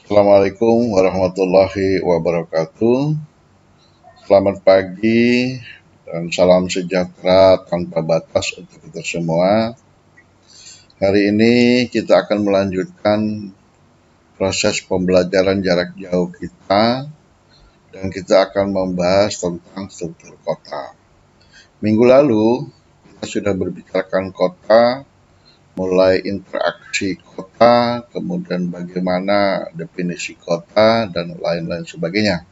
Assalamualaikum warahmatullahi wabarakatuh. Selamat pagi dan salam sejahtera tanpa batas untuk kita semua. Hari ini kita akan melanjutkan proses pembelajaran jarak jauh kita dan kita akan membahas tentang struktur kota. Minggu lalu kita sudah berbicarakan kota, mulai interaksi kota, kemudian bagaimana definisi kota, dan lain-lain sebagainya.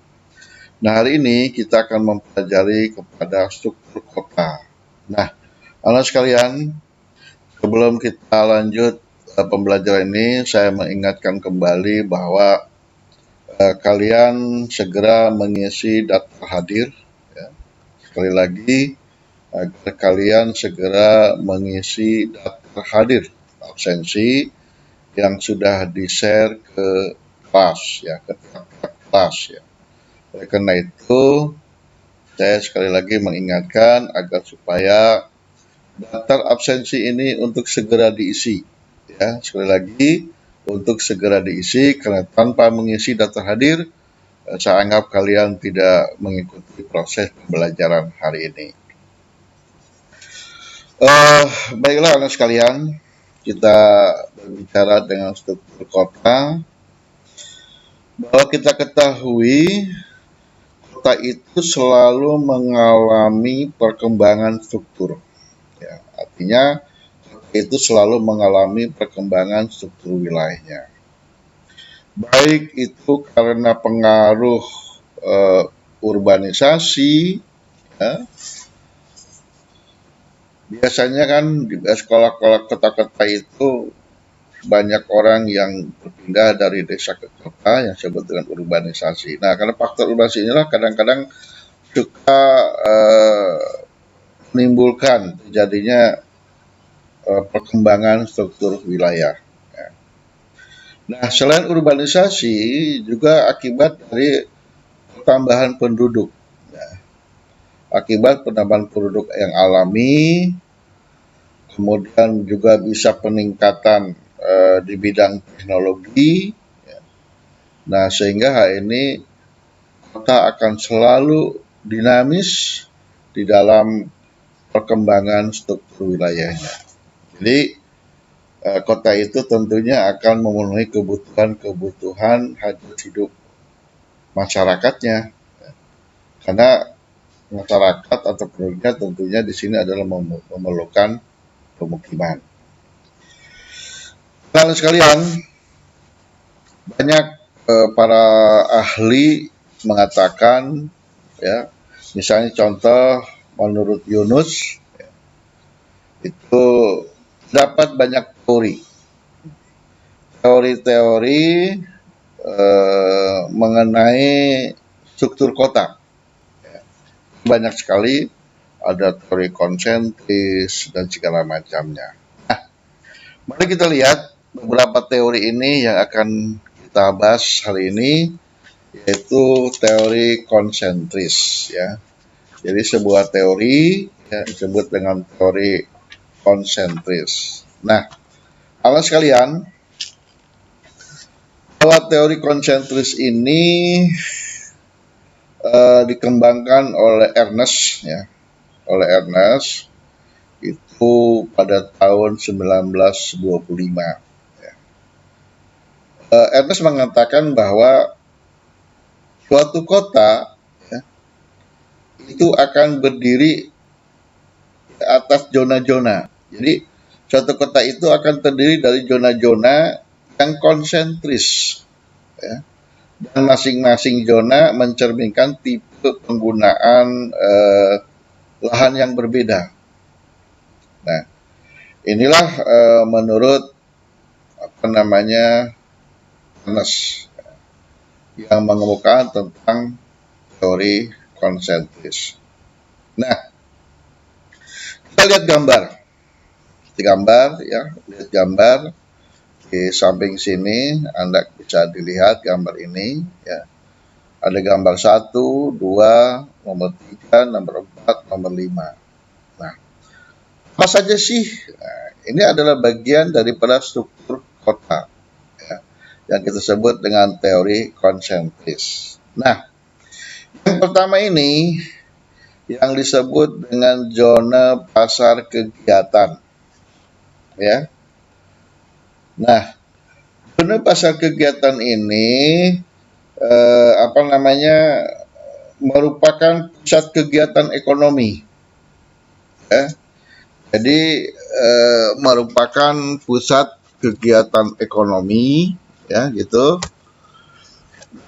Nah, hari ini kita akan mempelajari kepada struktur kota. Nah, anak sekalian, sebelum kita lanjut pembelajaran ini, saya mengingatkan kembali bahwa kalian segera mengisi daftar hadir. Ya. Sekali lagi, agar kalian segera mengisi daftar hadir absensi yang sudah di-share ke kelas, ya, ke kelas, ya. Oleh karena itu, saya sekali lagi mengingatkan agar supaya daftar absensi ini untuk segera diisi. Ya, sekali lagi untuk segera diisi karena tanpa mengisi daftar hadir, saya anggap kalian tidak mengikuti proses pembelajaran hari ini. Baiklah anak sekalian, kita berbicara dengan struktur kota. Bahwa kita ketahui kota itu selalu mengalami perkembangan struktur. Ya, artinya kota itu selalu mengalami perkembangan struktur wilayahnya. Baik itu karena pengaruh urbanisasi, ya. Biasanya kan di sekolah-sekolah kota-kota itu banyak orang yang berpindah dari desa ke kota yang disebut dengan urbanisasi. Nah, karena faktor urbanisasi inilah kadang-kadang suka menimbulkan terjadinya perkembangan struktur wilayah. Ya. Nah, selain urbanisasi juga akibat dari pertambahan penduduk. Ya. Akibat penambahan penduduk yang alami, kemudian juga bisa peningkatan di bidang teknologi. Ya. Nah, sehingga hari ini kota akan selalu dinamis di dalam perkembangan struktur wilayahnya. Jadi kota itu tentunya akan memenuhi kebutuhan hajat hidup masyarakatnya, karena masyarakat atau penduduknya tentunya di sini adalah memerlukan pemukiman. Nah, sekalian, banyak para ahli mengatakan, ya, misalnya contoh menurut Yunus, ya, itu dapat banyak teori-teori mengenai struktur kota. Ya. Banyak sekali, ada teori konsentris dan segala macamnya. Nah, mari kita lihat beberapa teori ini yang akan kita bahas hari ini, yaitu teori konsentris, ya. Jadi sebuah teori yang disebut dengan teori konsentris. Nah, anak sekalian, bahwa teori konsentris ini dikembangkan oleh Ernest, ya, oleh Ernest itu pada tahun 1925. Ya. Ernest mengatakan bahwa suatu kota, ya, itu akan berdiri di atas zona-zona. Jadi suatu kota itu akan terdiri dari zona-zona yang konsentris, ya. Dan masing-masing zona mencerminkan tipe penggunaan lahan yang berbeda. Nah, inilah menurut Ernest yang mengemukakan tentang teori konsentris. Nah, kita lihat gambar. Ya, lihat gambar di samping sini, Anda bisa dilihat gambar ini, ya. Ada gambar 1, 2, nomor 3, nomor 4, nomor 5. Nah, apa saja sih? Nah, ini adalah bagian daripada struktur kota. Ya. yang kita sebut dengan teori konsentris. Nah, yang pertama ini yang disebut dengan zona pasar kegiatan, ya. Nah, zona pasar kegiatan ini merupakan pusat kegiatan ekonomi, ya. Jadi merupakan pusat kegiatan ekonomi, ya gitu.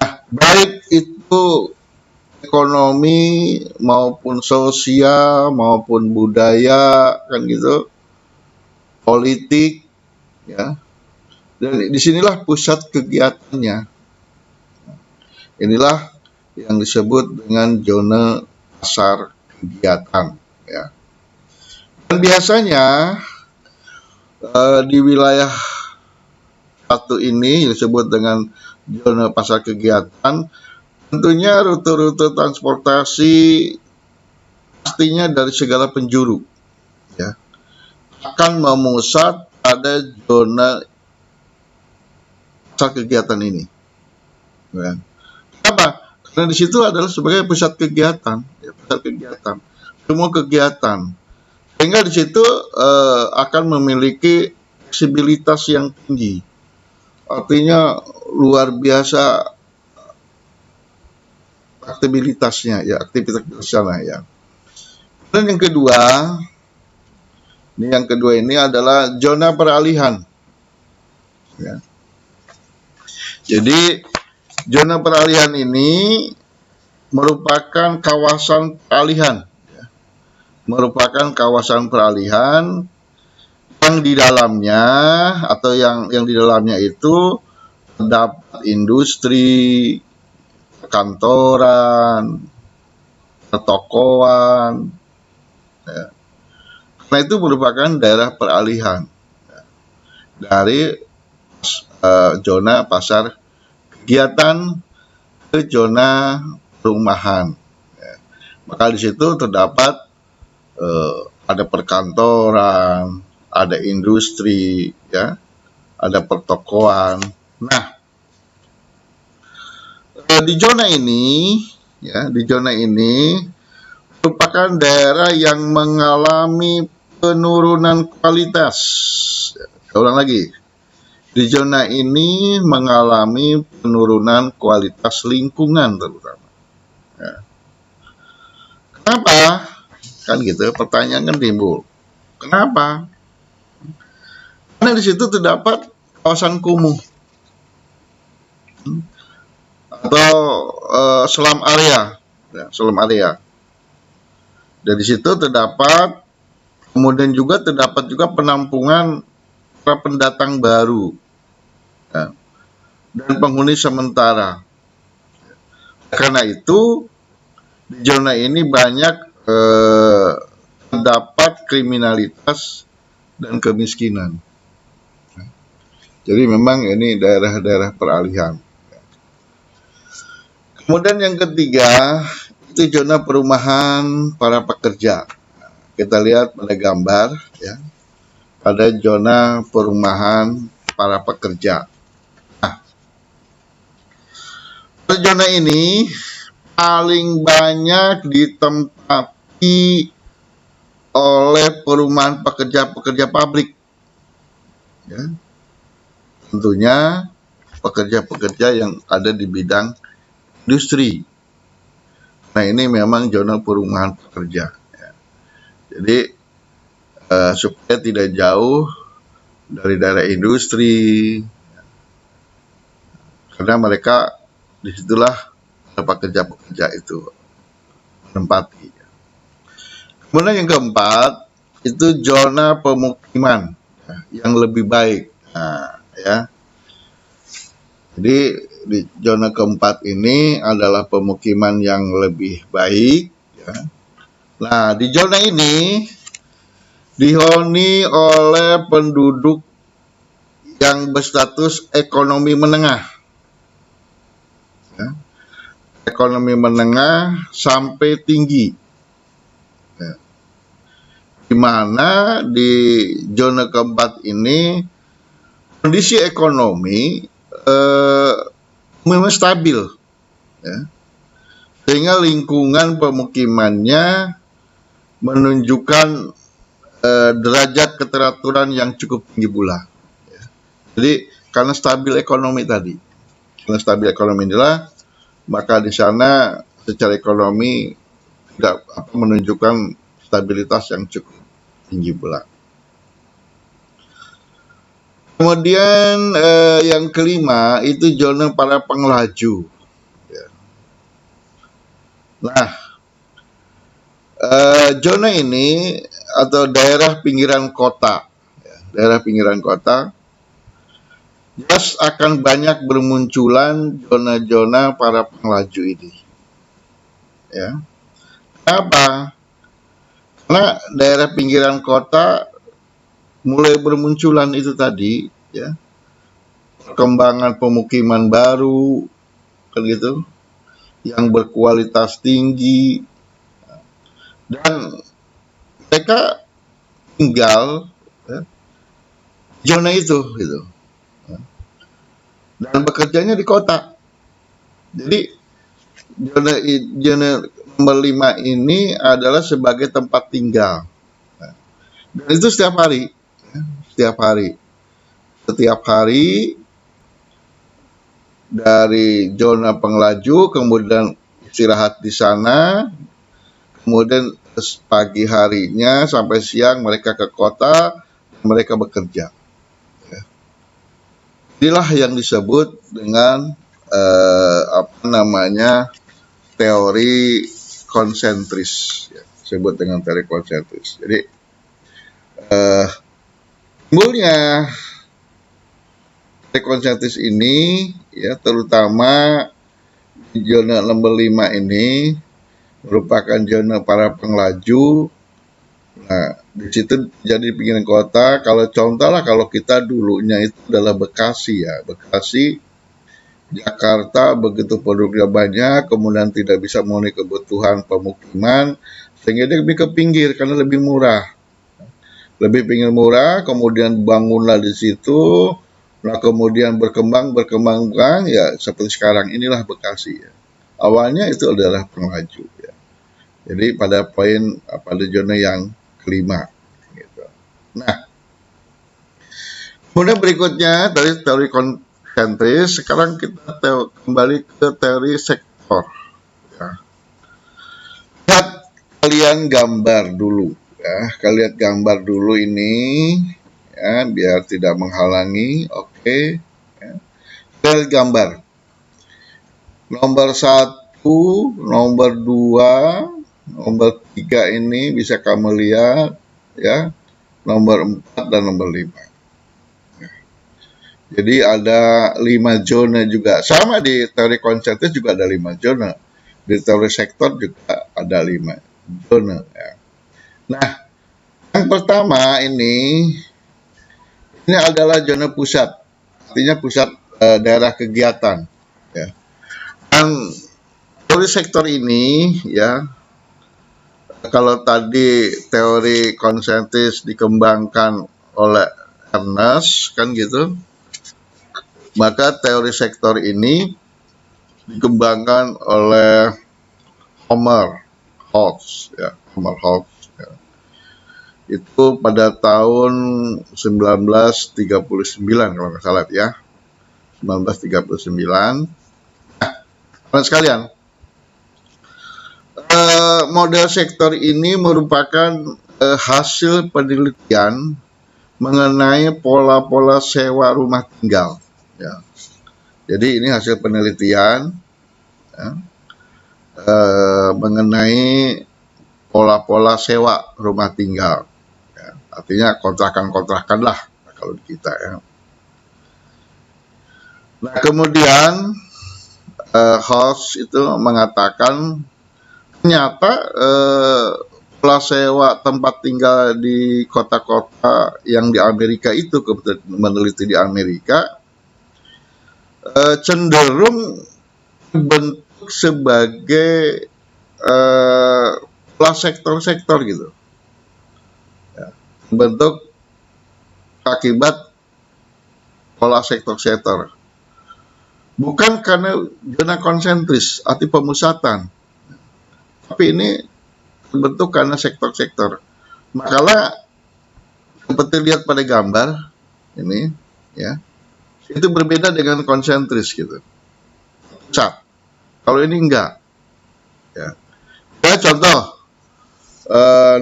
Nah, baik itu ekonomi maupun sosial maupun budaya, kan gitu, politik, ya. Dan disinilah pusat kegiatannya. Inilah yang disebut dengan zona pasar kegiatan, ya. Dan biasanya di wilayah satu ini disebut dengan zona pasar kegiatan, tentunya rute-rute transportasi pastinya dari segala penjuru, ya, akan memusat pada zona pasar kegiatan ini, ya. Kenapa? Karena di situ adalah sebagai pusat kegiatan, ya, pusat kegiatan, semua kegiatan, sehingga di situ akan memiliki fleksibilitas yang tinggi, artinya luar biasa aktivitasnya, ya, aktivitas di sana, ya. Dan yang kedua ini adalah zona peralihan, ya. Jadi zona peralihan ini merupakan kawasan peralihan, ya. Merupakan kawasan peralihan yang di dalamnya atau yang di dalamnya itu terdapat industri, kantoran, pertokoan, ya. Karena itu merupakan daerah peralihan, ya, dari zona pasar kegiatan ke zona perumahan, ya. Maka di situ terdapat ada perkantoran, ada industri, ya, ada pertokoan. Nah, di zona ini, ya, di zona ini merupakan daerah yang mengalami penurunan kualitas. Saya ulang lagi, di zona ini mengalami penurunan kualitas lingkungan terutama, ya. Kenapa? Kan gitu, pertanyaan kan timbul. Kenapa? Karena di situ terdapat kawasan kumuh atau selam area, ya, selam area. Dan di situ terdapat, kemudian juga terdapat juga penampungan para pendatang baru, ya, dan penghuni sementara. Karena itu di zona ini banyak terdapat kriminalitas dan kemiskinan. Jadi memang ini daerah-daerah peralihan. Kemudian yang ketiga itu zona perumahan para pekerja. Kita lihat pada gambar, ya, pada zona perumahan para pekerja. Nah, zona ini paling banyak ditempati oleh perumahan pekerja-pekerja pabrik, ya. Tentunya pekerja-pekerja yang ada di bidang industri. Nah, ini memang zona perumahan pekerja, ya. Jadi supaya tidak jauh dari daerah industri, karena mereka disitulah pekerja-pekerja itu menempati. Kemudian yang keempat itu zona pemukiman, ya, yang lebih baik. Nah, ya. Jadi di zona keempat ini adalah pemukiman yang lebih baik, ya. Nah, di zona ini dihuni oleh penduduk yang berstatus ekonomi menengah, ya. Ekonomi menengah sampai tinggi, ya. Di mana di zona keempat ini kondisi ekonomi memang stabil, ya. Sehingga lingkungan pemukimannya menunjukkan derajat keteraturan yang cukup tinggi pula. Ya. Jadi karena stabil ekonomi tadi, karena stabil ekonomi inilah maka di sana secara ekonomi tidak menunjukkan stabilitas yang cukup tinggi pula. Kemudian yang kelima itu zona para pengelaju. Ya. Nah, zona ini atau daerah pinggiran kota, ya, daerah pinggiran kota, jelas akan banyak bermunculan zona-zona para pengelaju ini. Ya, kenapa? Karena daerah pinggiran kota mulai bermunculan itu tadi, ya, perkembangan pemukiman baru, kan gitu, yang berkualitas tinggi, dan mereka tinggal, ya, zona itu, gitu, dan bekerjanya di kota. Jadi zona nomor 5 ini adalah sebagai tempat tinggal, dan itu setiap hari, ya, setiap hari dari zona pengelaju, kemudian istirahat di sana, kemudian pagi harinya sampai siang mereka ke kota, mereka bekerja. Ya. Inilah yang disebut dengan teori konsentris. Ya, disebut dengan teori konsentris. Jadi timbulnya teori konsentris ini, ya, terutama di zona nomor 5 ini merupakan zona para pengelaju. Nah, di situ jadi pinggiran kota. Kalau contoh lah, kalau kita dulunya itu adalah Bekasi, ya, Bekasi, Jakarta, begitu penduduknya banyak, kemudian tidak bisa memenuhi kebutuhan pemukiman, sehingga dia lebih ke pinggir karena lebih murah, kemudian bangunlah di situ. Nah, kemudian berkembang, ya, seperti sekarang inilah Bekasi, ya. Awalnya itu adalah pengelaju, ya. Jadi pada zona yang kelima, gitu. Nah, kemudian berikutnya dari teori konsentris, sekarang kita kembali ke teori sektor. Ya. Lihat kalian gambar dulu, ya. Kalian gambar dulu ini, ya, biar tidak menghalangi. Oke. Ya. Kalian gambar. Nomor 1, nomor 2, nomor 3 ini bisa kamu lihat, ya, nomor 4 dan nomor 5. Jadi ada 5 zona juga. Sama di teori konsentris juga ada 5 zona. Di teori sektor juga ada 5 zona. Ya. Nah, yang pertama ini adalah zona pusat. Artinya pusat daerah kegiatan. Ya. Dan teori sektor ini, ya, kalau tadi teori konsentris dikembangkan oleh Ernest, kan gitu, maka teori sektor ini dikembangkan oleh Homer Hobbes, ya, ya. Itu pada tahun 1939 kalau nggak salah, ya, 1939. Nah, teman sekalian, model sektor ini merupakan hasil penelitian mengenai pola-pola sewa rumah tinggal, ya. Jadi ini hasil penelitian, ya, mengenai pola-pola sewa rumah tinggal, ya. Artinya kontrakan-kontrakan lah kalau di kita, ya. Nah, kemudian Hobbes itu mengatakan ternyata pola sewa tempat tinggal di kota-kota yang di Amerika itu, meneliti di Amerika, cenderung bentuk sebagai pola sektor-sektor, gitu, ya, bentuk akibat pola sektor-sektor. Bukan karena zona konsentris, arti pemusatan, tapi ini terbentuk karena sektor-sektor. Makalah seperti lihat pada gambar ini, ya, itu berbeda dengan konsentris gitu. Pusat. Kalau ini enggak. Ya, contoh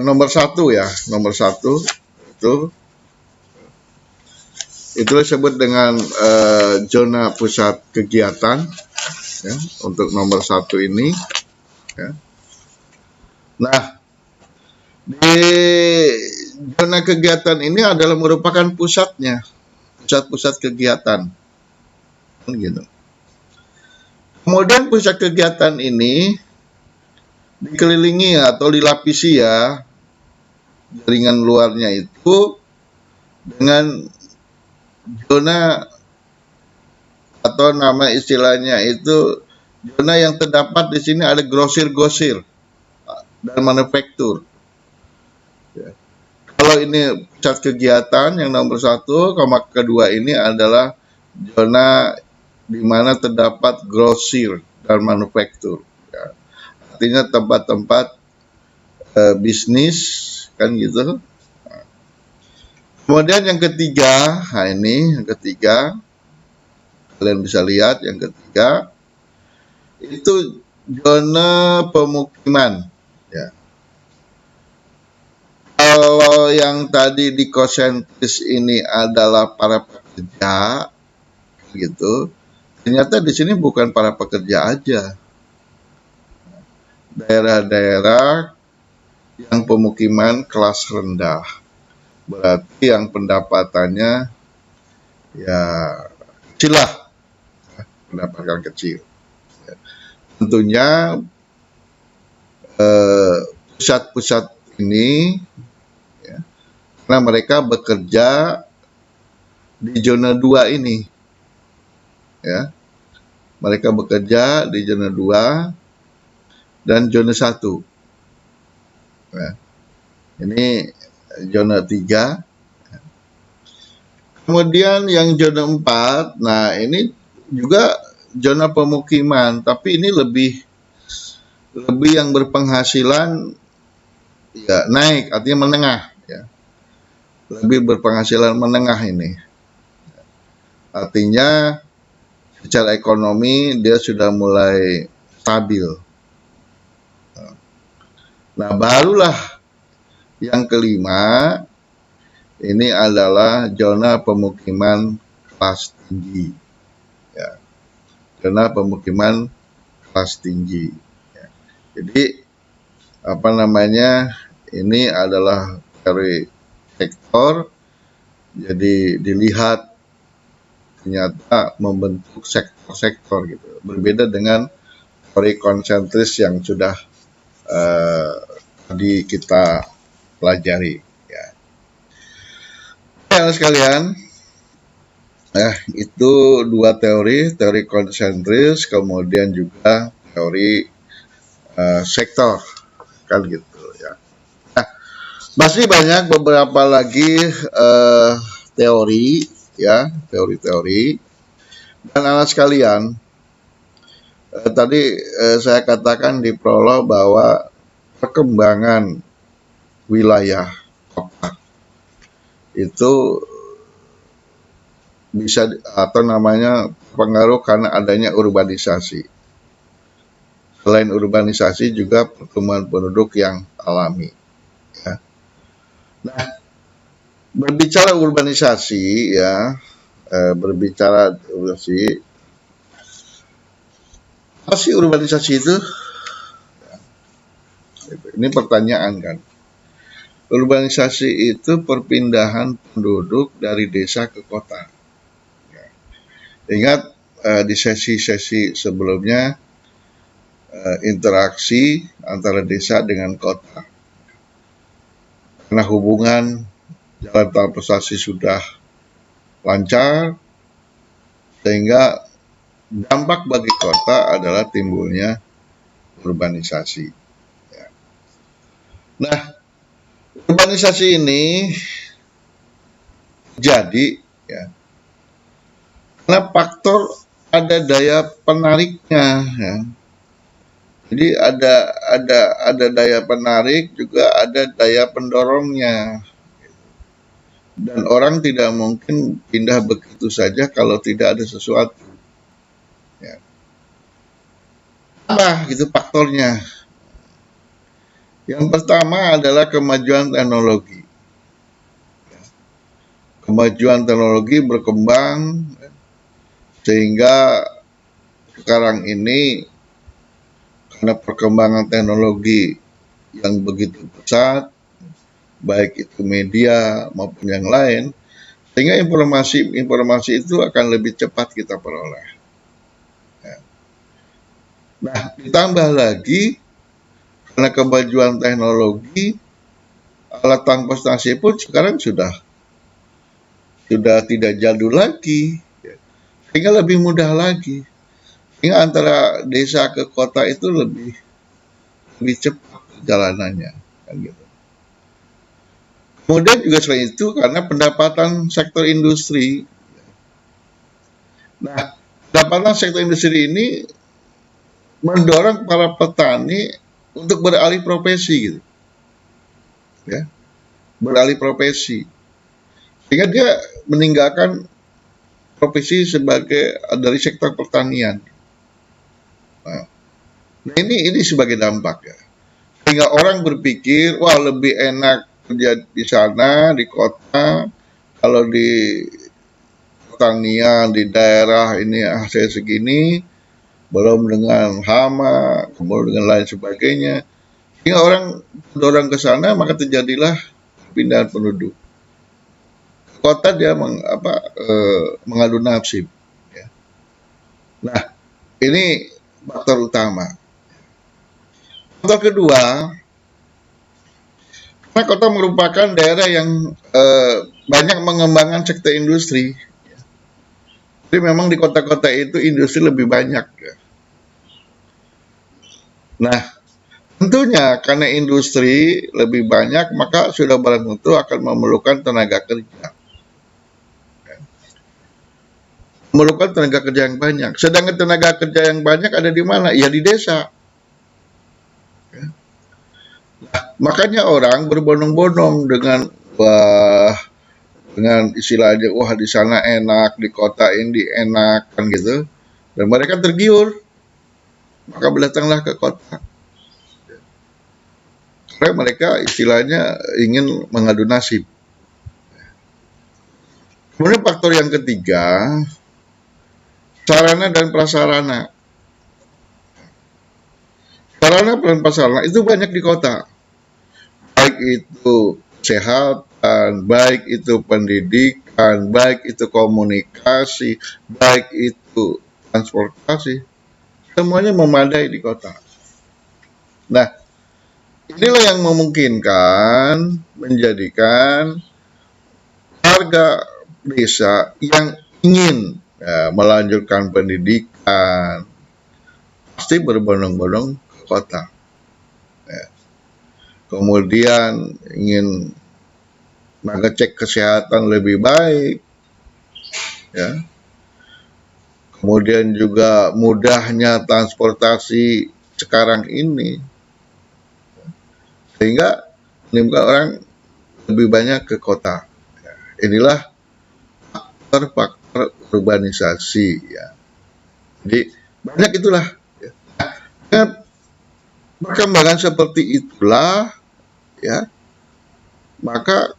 nomor satu ya, nomor satu itu disebut dengan zona pusat kegiatan, ya, untuk nomor satu ini. Ya. Nah, di zona kegiatan ini adalah merupakan pusatnya, pusat-pusat kegiatan, gitu. Kemudian pusat kegiatan ini dikelilingi atau dilapisi ya jaringan luarnya itu dengan zona atau nama istilahnya itu zona yang terdapat di sini ada grosir-grosir dan manufaktur. Ya. Kalau ini pusat kegiatan yang nomor satu, kedua ini adalah zona di mana terdapat grosir dan manufaktur. Ya. Artinya tempat-tempat bisnis kan gitu. Kemudian yang ketiga, nah ini yang ketiga, kalian bisa lihat yang ketiga itu zona pemukiman. Ya. Kalau yang tadi di konsentris ini adalah para pekerja, gitu. Ternyata di sini bukan para pekerja aja. Daerah-daerah yang pemukiman kelas rendah. Berarti yang pendapatannya ya kecil lah, pendapatan kecil. Ya. Tentunya pusat-pusat ini ya, karena mereka bekerja di zona 2 ini. Ya. Mereka bekerja di zona 2 dan zona 1. Ya. Ini zona 3. Kemudian yang zona 4, nah ini juga zona pemukiman, tapi ini lebih yang berpenghasilan ya naik, artinya menengah ya. Lebih berpenghasilan menengah ini. Artinya secara ekonomi dia sudah mulai stabil. Nah, barulah yang kelima ini adalah zona pemukiman kelas tinggi. Ya. Zona pemukiman kelas tinggi. Ya. Jadi apa namanya? Ini adalah dari sektor. Jadi dilihat ternyata membentuk sektor-sektor gitu. Berbeda dengan teori konsentris yang sudah tadi kita pelajari. Ya. Sekalian, itu dua teori konsentris, kemudian juga teori sektor, kan gitu ya. Nah, masih banyak beberapa lagi teori ya, teori-teori. Dan anak sekalian, tadi saya katakan di prolog bahwa perkembangan wilayah kota itu bisa atau namanya pengaruh karena adanya urbanisasi. Selain urbanisasi juga pertumbuhan penduduk yang alami. Ya. Nah, berbicara urbanisasi ya, apa sih urbanisasi itu? Ini pertanyaan kan. Urbanisasi itu perpindahan penduduk dari desa ke kota. Ya. Ingat di sesi-sesi sebelumnya interaksi antara desa dengan kota. Karena hubungan jalan transportasi sudah lancar, sehingga dampak bagi kota adalah timbulnya urbanisasi. Ya. Nah, urbanisasi ini jadi ya, karena faktor ada daya penariknya, ya. Jadi ada daya penarik, juga ada daya pendorongnya. Dan orang tidak mungkin pindah begitu saja kalau tidak ada sesuatu. Ya. Apa gitu faktornya? Yang pertama adalah kemajuan teknologi. Kemajuan teknologi berkembang sehingga sekarang ini karena perkembangan teknologi yang begitu pesat, baik itu media maupun yang lain, sehingga informasi itu akan lebih cepat kita peroleh. Ya. Nah, ditambah lagi karena kemajuan teknologi, alat transportasi pun sekarang sudah tidak jadul lagi, sehingga lebih mudah lagi. Sehingga antara desa ke kota itu lebih cepat jalanannya, kan gitu. Kemudian juga selain itu karena pendapatan sektor industri. Nah, pendapatan sektor industri ini mendorong para petani untuk beralih profesi gitu. Ya, beralih profesi. Sehingga dia meninggalkan profesi sebagai dari sektor pertanian. Nah, ini sebagai dampak ya. Sehingga orang berpikir, wah lebih enak kerja di sana, di kota, kalau di pertanian, di daerah ini hasil segini, belum dengan hama, kemudian dengan lain sebagainya. Sehingga orang dorong ke sana, maka terjadilah pindahan penduduk. Kota dia mengadu nasib. Ya. Nah, ini faktor utama. Faktor kedua, karena kota merupakan daerah yang banyak mengembangkan sektor industri. Jadi memang di kota-kota itu industri lebih banyak. Ya. Nah, tentunya karena industri lebih banyak, maka sudah barang tentu akan memerlukan tenaga kerja. Memerlukan tenaga kerja yang banyak. Sedangkan tenaga kerja yang banyak ada di mana? Ya di desa. Ya. Nah, makanya orang berbondong-bondong dengan istilahnya, wah di sana enak, di kota ini enak, kan gitu. Dan mereka tergiur, maka berdatanglah ke kota. Karena mereka istilahnya ingin mengadu nasib. Kemudian faktor yang ketiga, sarana dan prasarana. Sarana dan prasarana itu banyak di kota. Baik itu kesehatan, baik itu pendidikan, baik itu komunikasi, baik itu transportasi. Semuanya memadai di kota. Nah, inilah yang memungkinkan menjadikan warga desa yang ingin melanjutkan pendidikan pasti berbondong-bondong ke kota. Ya. Kemudian ingin mengecek kesehatan lebih baik, ya. Kemudian juga mudahnya transportasi sekarang ini, sehingga menimbulkan orang lebih banyak ke kota. Ya. Inilah faktor urbanisasi, ya. Jadi banyak itulah. Ya. Nah, perkembangan seperti itulah, ya, maka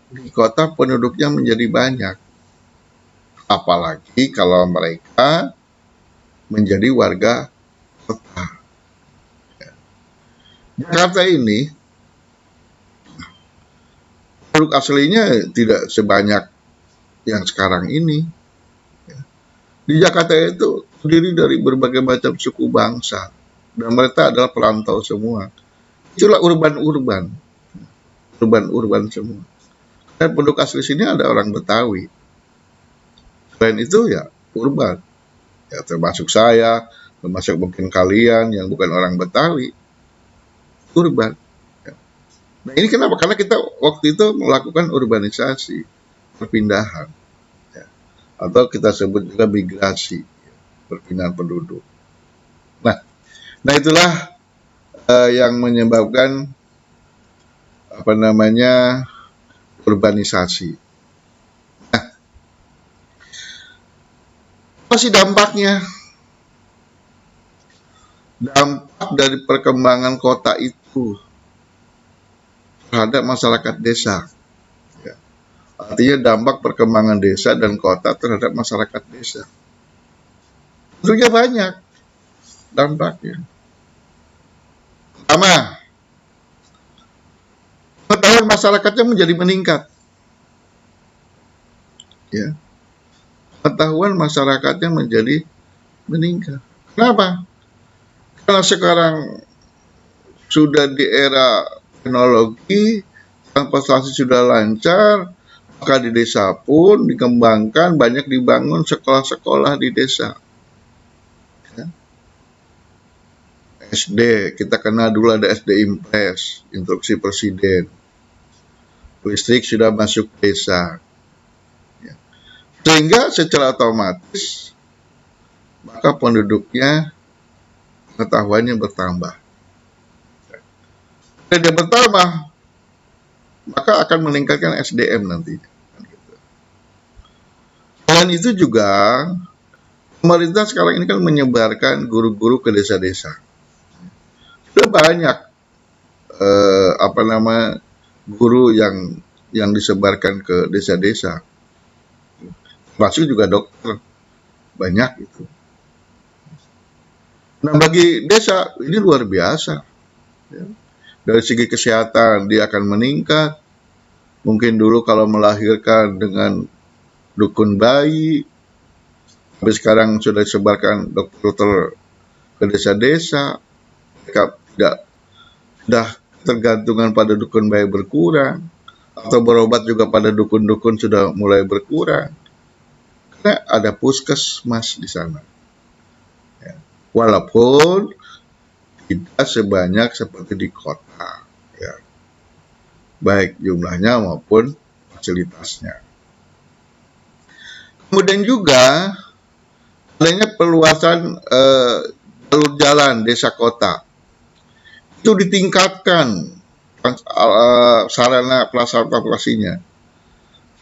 di kota penduduknya menjadi banyak. Apalagi kalau mereka menjadi warga kota. Ya. Jakarta ini penduduk aslinya tidak sebanyak yang sekarang ini. Di Jakarta itu terdiri dari berbagai macam suku bangsa, dan mereka adalah perantau semua. Itulah urban semua. Dan penduduk asli sini ada orang Betawi. Selain itu ya urban, ya termasuk saya, termasuk mungkin kalian yang bukan orang Betawi, urban. Ya. Nah ini kenapa? Karena kita waktu itu melakukan urbanisasi, perpindahan. Atau kita sebut juga migrasi. perpindahan penduduk. Nah itulah yang menyebabkan urbanisasi. Apa sih dampaknya? Dampak dari perkembangan kota itu terhadap masyarakat desa. Ya. Artinya dampak perkembangan desa dan kota terhadap masyarakat desa. Tentunya banyak dampaknya. Pertama, pengetahuan masyarakatnya menjadi meningkat. Ya. Pengetahuan masyarakatnya menjadi meningkat. Kenapa? Karena sekarang sudah di era teknologi, transportasi sudah lancar, maka di desa pun dikembangkan, banyak dibangun sekolah-sekolah di desa. Ya. SD, kita kenal dulu ada SD Impres, instruksi presiden. Listrik sudah masuk desa. Ya. Sehingga secara otomatis, maka penduduknya pengetahuannya bertambah. Dan dia bertambah, maka akan meningkatkan SDM nanti. Selain itu juga, pemerintah sekarang ini kan menyebarkan guru-guru ke desa-desa. Sudah banyak guru yang disebarkan ke desa-desa. Termasuk juga dokter, banyak itu. Nah bagi desa ini luar biasa. Ya. Dari segi kesehatan dia akan meningkat. Mungkin dulu kalau melahirkan dengan dukun bayi, tapi sekarang sudah disebarkan dokter ke desa-desa. Mereka sudah tergantungan pada dukun bayi berkurang, atau berobat juga pada dukun-dukun sudah mulai berkurang. Karena ada puskesmas di sana. Ya. Walaupun tidak sebanyak seperti di kota, ya. Baik jumlahnya maupun fasilitasnya. Kemudian juga adanya perluasan jalur jalan desa kota itu ditingkatkan sarana prasarana transportasinya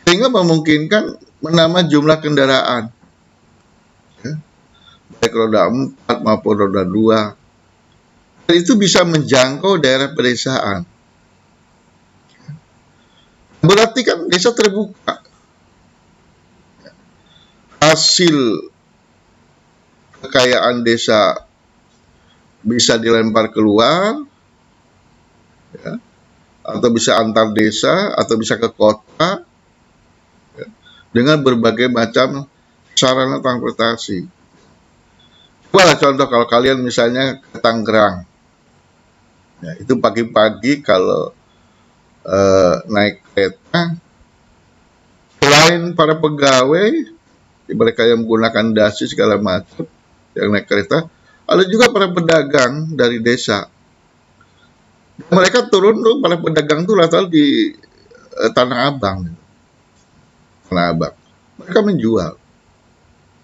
sehingga memungkinkan menambah jumlah kendaraan, ya. Baik roda 4 maupun roda 2. Dan itu bisa menjangkau daerah pedesaan. Berarti kan desa terbuka. Hasil kekayaan desa bisa dilempar keluar, ya, atau bisa antar desa, atau bisa ke kota, ya, dengan berbagai macam sarana transportasi. Coba contoh kalau kalian misalnya ke Tangerang, ya, itu pagi-pagi kalau naik kereta, selain para pegawai, mereka yang menggunakan dasi segala macam, yang naik kereta, ada juga para pedagang dari desa. Mereka turun tuh, para pedagang tuh rata-rata di Tanah Abang. Tanah Abang. Mereka menjual.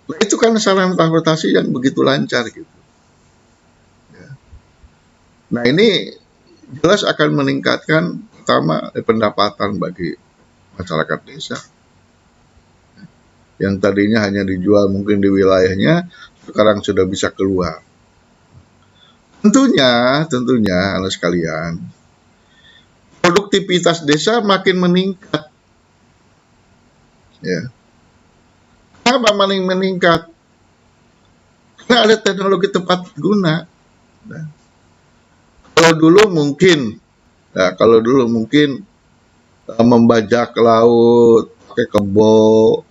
Nah, itu kan sarana transportasi yang begitu lancar gitu. Ya. Nah ini jelas akan meningkatkan pertama pendapatan bagi masyarakat desa. Yang tadinya hanya dijual mungkin di wilayahnya, sekarang sudah bisa keluar. Tentunya anak sekalian, produktivitas desa makin meningkat. Ya. Kenapa makin meningkat? Karena ada teknologi tepat guna. Nah, kalau dulu mungkin membajak laut pakai kebo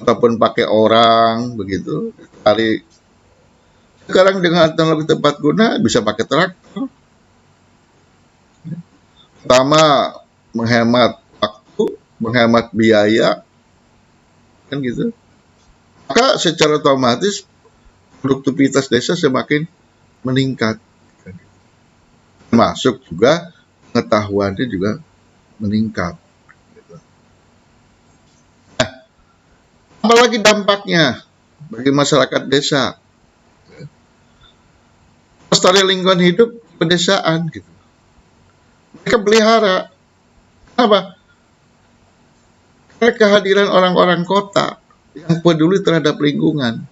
ataupun pakai orang begitu, tarik. Sekarang dengan teknologi tepat guna bisa pakai traktor. Pertama menghemat waktu, menghemat biaya, kan gitu. Maka secara otomatis produktivitas desa semakin meningkat. Termasuk juga pengetahuannya juga meningkat. Nah, apalagi dampaknya? bagi masyarakat desa. Pelestarian lingkungan hidup pedesaan gitu. Mereka pelihara. Apa? Karena kehadiran orang-orang kota yang peduli terhadap lingkungan.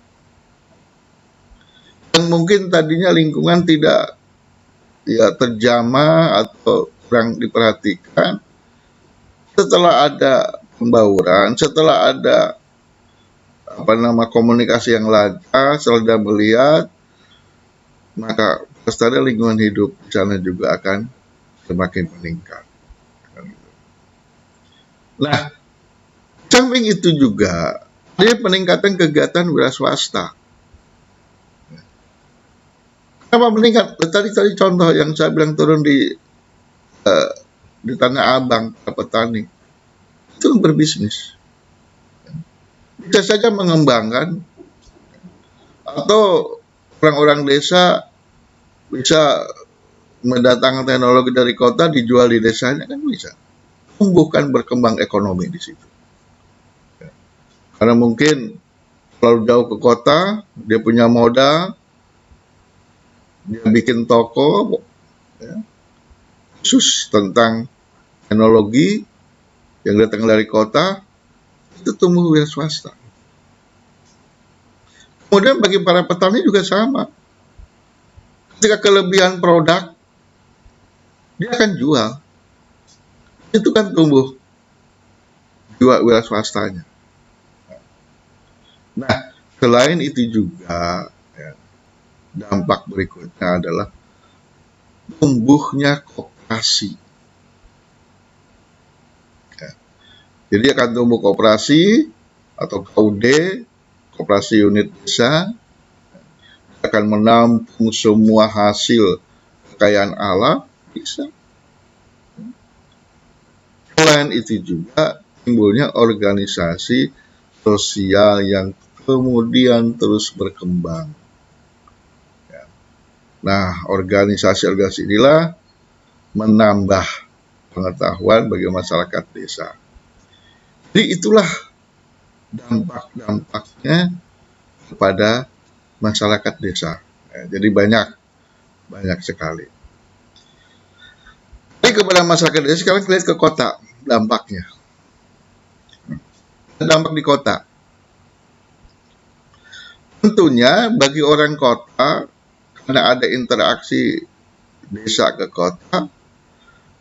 Yang mungkin tadinya lingkungan tidak terjamah atau kurang diperhatikan. Setelah ada pembauran, setelah ada komunikasi yang lancar, setelah melihat, maka pelestarian lingkungan hidup di sana juga akan semakin meningkat. Nah, samping itu juga ada peningkatan kegiatan wira swasta. Kenapa meningkat? Tadi contoh yang saya bilang turun di Tanah Abang, petani itu berbisnis. Bisa saja mengembangkan, atau orang-orang desa bisa mendatangkan teknologi dari kota dijual di desanya, kan bisa tumbuhkan berkembang ekonomi di situ. Karena mungkin kalau jauh ke kota, dia punya modal, dia bikin toko khusus tentang teknologi yang datang dari kota, itu tumbuh wira swasta. Kemudian bagi para petani juga sama. Ketika kelebihan produk, dia akan jual. Itu kan tumbuh jiwa wira swastanya. Nah, selain itu juga dampak berikutnya adalah tumbuhnya koperasi. Jadi akan tumbuh koperasi atau KUD, koperasi unit desa, akan menampung semua hasil kekayaan alam, bisa. Selain itu juga timbulnya organisasi sosial yang kemudian terus berkembang. Nah, organisasi-organisasi inilah menambah pengetahuan bagi masyarakat desa. Jadi itulah dampak-dampaknya kepada masyarakat desa. Jadi banyak sekali. Jadi kepada masyarakat desa, sekarang lihat ke kota dampaknya. Dampak di kota. Tentunya bagi orang kota, karena ada interaksi desa ke kota,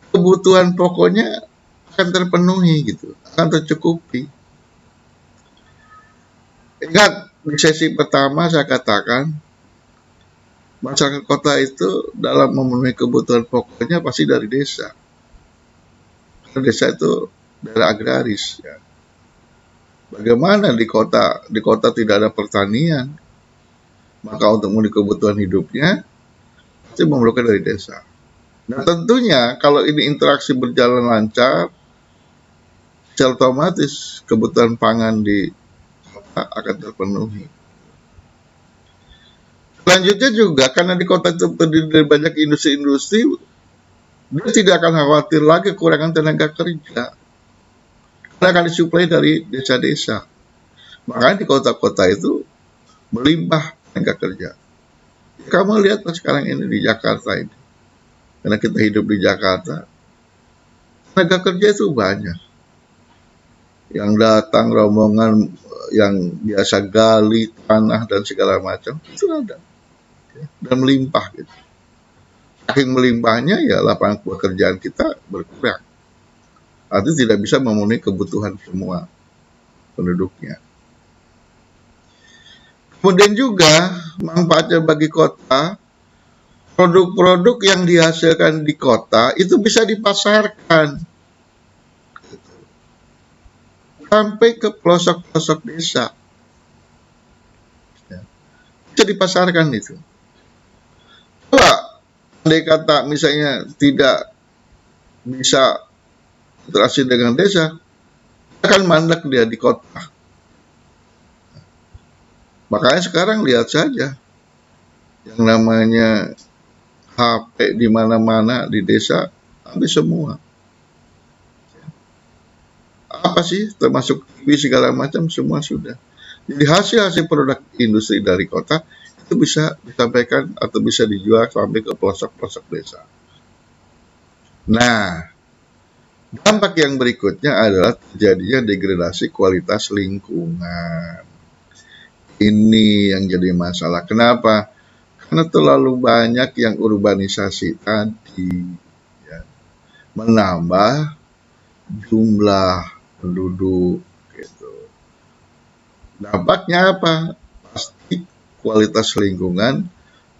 kebutuhan pokoknya akan terpenuhi gitu, akan tercukupi. Ingat di sesi pertama saya katakan, masyarakat kota itu dalam memenuhi kebutuhan pokoknya pasti dari desa. Karena desa itu daerah agraris. Ya. Bagaimana di kota tidak ada pertanian, maka untuk memenuhi kebutuhan hidupnya itu memerlukan dari desa. Nah tentunya kalau ini interaksi berjalan lancar, secara otomatis kebutuhan pangan di kota akan terpenuhi. Selanjutnya juga karena di kota itu terdiri dari banyak industri-industri, dia tidak akan khawatir lagi kekurangan tenaga kerja. Karena akan disuplai dari desa-desa. Makanya di kota-kota itu melimpah tenaga kerja. Kamu lihat sekarang ini di Jakarta ini. Karena kita hidup di Jakarta, tenaga kerja itu banyak. Yang datang rombongan yang biasa gali tanah dan segala macam, itu ada. Dan melimpah gitu. Saking melimpahnya ya lapangan pekerjaan kita berkurang. Artinya tidak bisa memenuhi kebutuhan semua penduduknya. Kemudian juga manfaatnya bagi kota, produk-produk yang dihasilkan di kota itu bisa dipasarkan sampai ke pelosok-pelosok desa. Bisa dipasarkan itu. Kalau andai kata misalnya tidak bisa interaksi dengan desa, akan mandek dia di kota. Makanya sekarang lihat saja yang namanya HP di mana-mana di desa, hampir semua. Apa sih termasuk TV segala macam semua sudah. Jadi hasil-hasil produk industri dari kota itu bisa disampaikan atau bisa dijual sampai ke pelosok-pelosok desa. Nah, dampak yang berikutnya adalah terjadinya degradasi kualitas lingkungan. Ini yang jadi masalah. Kenapa? Karena terlalu banyak yang urbanisasi tadi, ya, menambah jumlah penduduk gitu. Dampaknya apa? Pasti kualitas lingkungan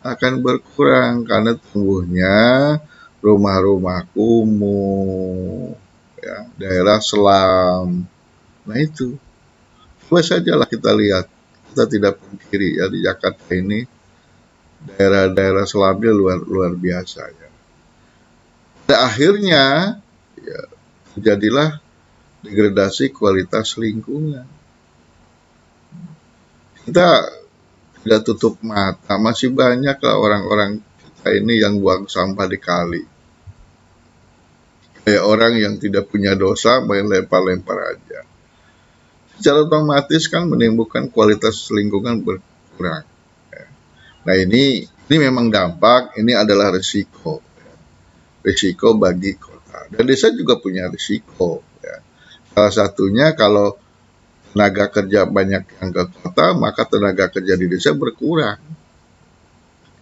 akan berkurang karena tumbuhnya rumah-rumah kumuh, ya, daerah selam. Nah itu, coba sajalah kita lihat. Kita tidak pungkiri ya di Jakarta ini daerah-daerah selamnya luar luar biasa ya. Pada akhirnya ya, terjadilah degradasi kualitas lingkungan. Kita tidak tutup mata, masih banyak lah orang-orang kita ini yang buang sampah di kali. Kayak orang yang tidak punya dosa main lempar-lempar aja. Secara otomatis kan menimbulkan kualitas lingkungan berkurang. Nah ini memang dampak, ini adalah risiko. Risiko bagi kota. Dan desa juga punya risiko. Ya. Salah satunya kalau tenaga kerja banyak yang ke kota, maka tenaga kerja di desa berkurang.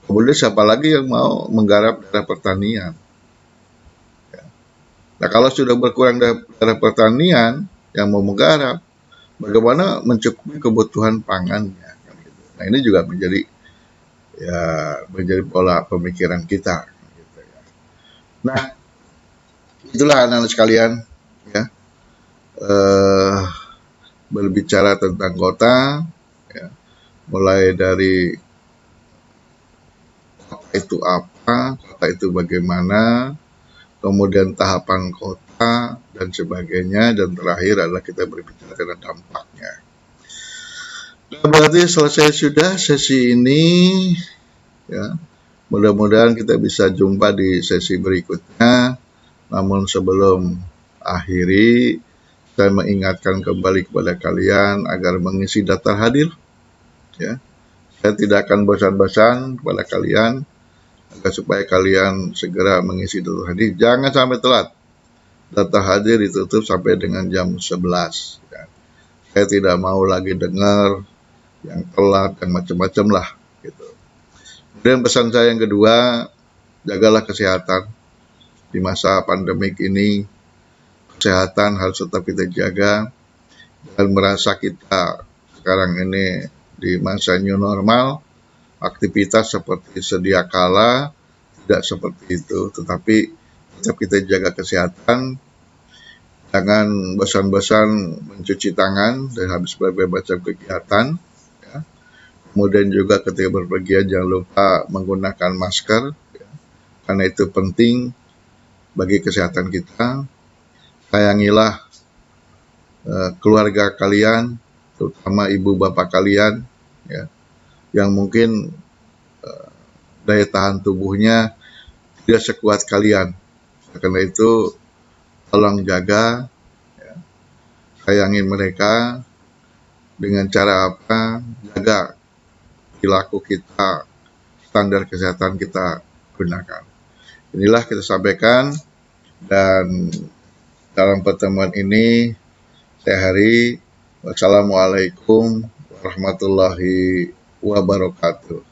Kemudian siapa lagi yang mau menggarap daerah pertanian? Ya. Nah kalau sudah berkurang daerah pertanian yang mau menggarap, bagaimana mencukupi kebutuhan pangannya? Nah ini juga menjadi pola pemikiran kita. Nah itulah anak-anak sekalian, ya, berbicara tentang kota, ya, mulai dari kota itu apa, kota itu bagaimana, kemudian tahapan kota dan sebagainya, dan terakhir adalah kita berbicara tentang dampaknya. Nah, berarti selesai sudah sesi ini, ya. Mudah-mudahan kita bisa jumpa di sesi berikutnya. Namun sebelum akhiri, saya mengingatkan kembali kepada kalian agar mengisi daftar hadir. Ya, saya tidak akan bosan-bosan kepada kalian agar supaya kalian segera mengisi daftar hadir. Jangan sampai telat. Daftar hadir ditutup sampai dengan jam 11. Ya. Saya tidak mau lagi dengar yang telat dan macam-macam lah. Gitu. Kemudian pesan saya yang kedua, jagalah kesehatan di masa pandemik ini. Kesehatan harus tetap kita jaga dan merasa kita sekarang ini di masa new normal, aktivitas seperti sedia kala tidak seperti itu, tetapi tetap kita jaga kesehatan. Jangan bosan-bosan mencuci tangan dan habis berbagai macam kegiatan. Ya. Kemudian juga ketika berpergian jangan lupa menggunakan masker, ya, karena itu penting bagi kesehatan kita. Sayangilah keluarga kalian, terutama ibu bapak kalian, ya, yang mungkin daya tahan tubuhnya tidak sekuat kalian. Karena itu tolong jaga, ya, sayangi mereka dengan cara apa? Jaga perilaku kita, standar kesehatan kita gunakan. Inilah kita sampaikan, dan dalam pertemuan ini saya akhiri. Wassalamualaikum warahmatullahi wabarakatuh.